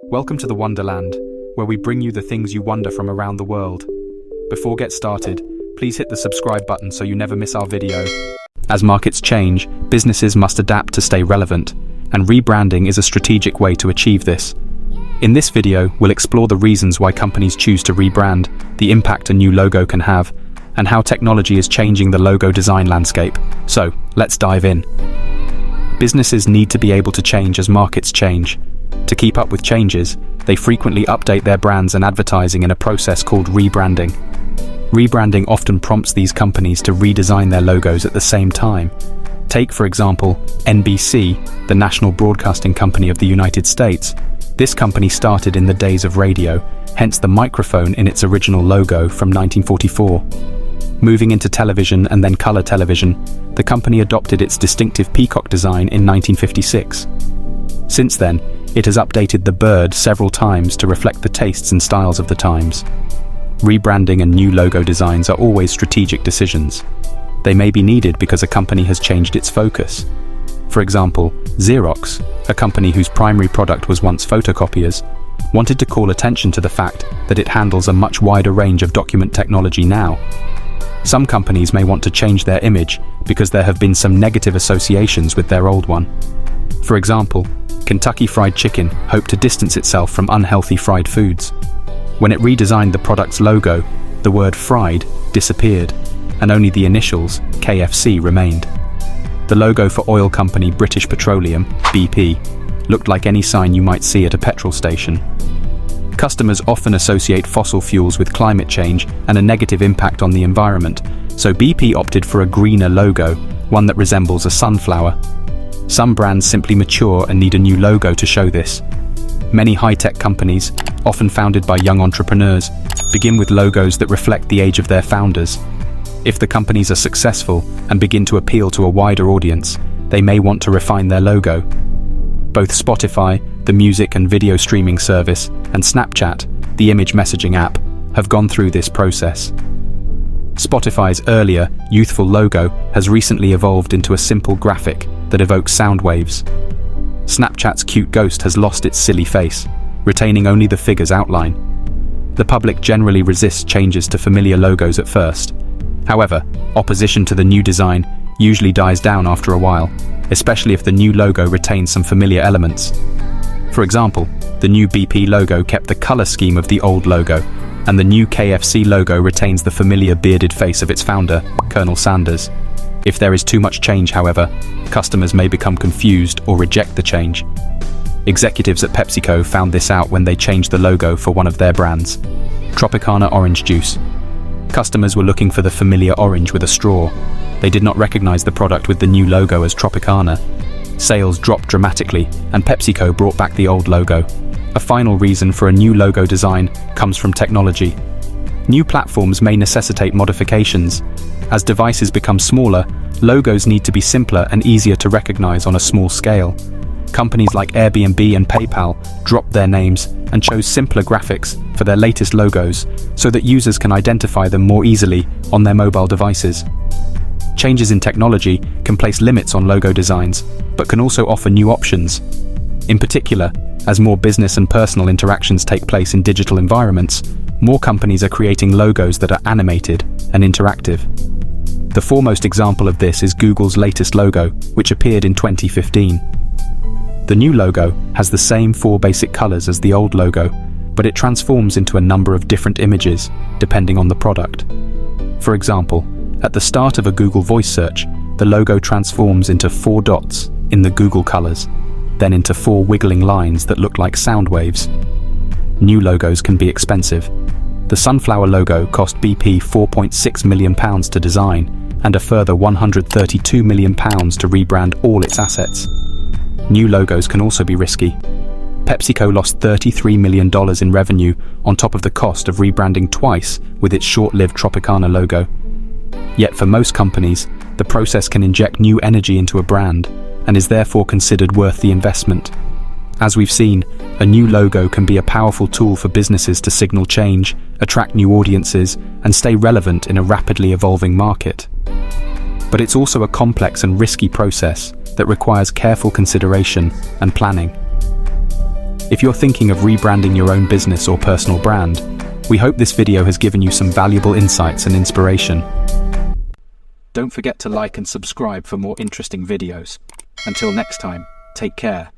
Welcome to the Wonderland, where we bring you the things you wonder from around the world. Before we get started, please hit the subscribe button so you never miss our video. As markets change, businesses must adapt to stay relevant, and rebranding is a strategic way to achieve this. In this video, we'll explore the reasons why companies choose to rebrand, the impact a new logo can have, and how technology is changing the logo design landscape. So, let's dive in. Businesses need to be able to change as markets change. To keep up with changes, they frequently update their brands and advertising in a process called rebranding. Rebranding often prompts these companies to redesign their logos at the same time. Take, for example, NBC, the national broadcasting company of the United States. This company started in the days of radio, hence the microphone in its original logo from 1944. Moving into television and then color television, the company adopted its distinctive peacock design in 1956. Since then, it has updated the bird several times to reflect the tastes and styles of the times. Rebranding and new logo designs are always strategic decisions. They may be needed because a company has changed its focus. For example, Xerox, a company whose primary product was once photocopiers, wanted to call attention to the fact that it handles a much wider range of document technology now. Some companies may want to change their image because there have been some negative associations with their old one. For example, Kentucky Fried Chicken hoped to distance itself from unhealthy fried foods. When it redesigned the product's logo, the word fried disappeared, and only the initials, KFC, remained. The logo for oil company British Petroleum, BP, looked like any sign you might see at a petrol station. Customers often associate fossil fuels with climate change and a negative impact on the environment, so BP opted for a greener logo, one that resembles a sunflower. Some brands simply mature and need a new logo to show this. Many high-tech companies, often founded by young entrepreneurs, begin with logos that reflect the age of their founders. If the companies are successful and begin to appeal to a wider audience, they may want to refine their logo. Both Spotify, the music and video streaming service, and Snapchat, the image messaging app, have gone through this process. Spotify's earlier, youthful logo has recently evolved into a simple graphic that evokes sound waves. Snapchat's cute ghost has lost its silly face, retaining only the figure's outline. The public generally resists changes to familiar logos at first. However, opposition to the new design usually dies down after a while, especially if the new logo retains some familiar elements. For example, the new BP logo kept the color scheme of the old logo, and the new KFC logo retains the familiar bearded face of its founder, Colonel Sanders. If there is too much change, however, customers may become confused or reject the change. Executives at PepsiCo found this out when they changed the logo for one of their brands, Tropicana orange juice. Customers were looking for the familiar orange with a straw. They did not recognize the product with the new logo as Tropicana. Sales dropped dramatically, and PepsiCo brought back the old logo. A final reason for a new logo design comes from technology. New platforms may necessitate modifications. As devices become smaller, logos need to be simpler and easier to recognize on a small scale. Companies like Airbnb and PayPal dropped their names and chose simpler graphics for their latest logos so that users can identify them more easily on their mobile devices. Changes in technology can place limits on logo designs, but can also offer new options. In particular, as more business and personal interactions take place in digital environments, more companies are creating logos that are animated and interactive. The foremost example of this is Google's latest logo, which appeared in 2015. The new logo has the same 4 basic colors as the old logo, but it transforms into a number of different images, depending on the product. For example, at the start of a Google voice search, the logo transforms into 4 dots in the Google colors, then into 4 wiggling lines that look like sound waves. New logos can be expensive. The sunflower logo cost BP £4.6 million to design, and a further £132 million to rebrand all its assets. New logos can also be risky. PepsiCo lost $33 million in revenue on top of the cost of rebranding twice with its short-lived Tropicana logo. Yet for most companies, the process can inject new energy into a brand and is therefore considered worth the investment. As we've seen, a new logo can be a powerful tool for businesses to signal change, attract new audiences, and stay relevant in a rapidly evolving market. But it's also a complex and risky process that requires careful consideration and planning. If you're thinking of rebranding your own business or personal brand, we hope this video has given you some valuable insights and inspiration. Don't forget to like and subscribe for more interesting videos. Until next time, take care.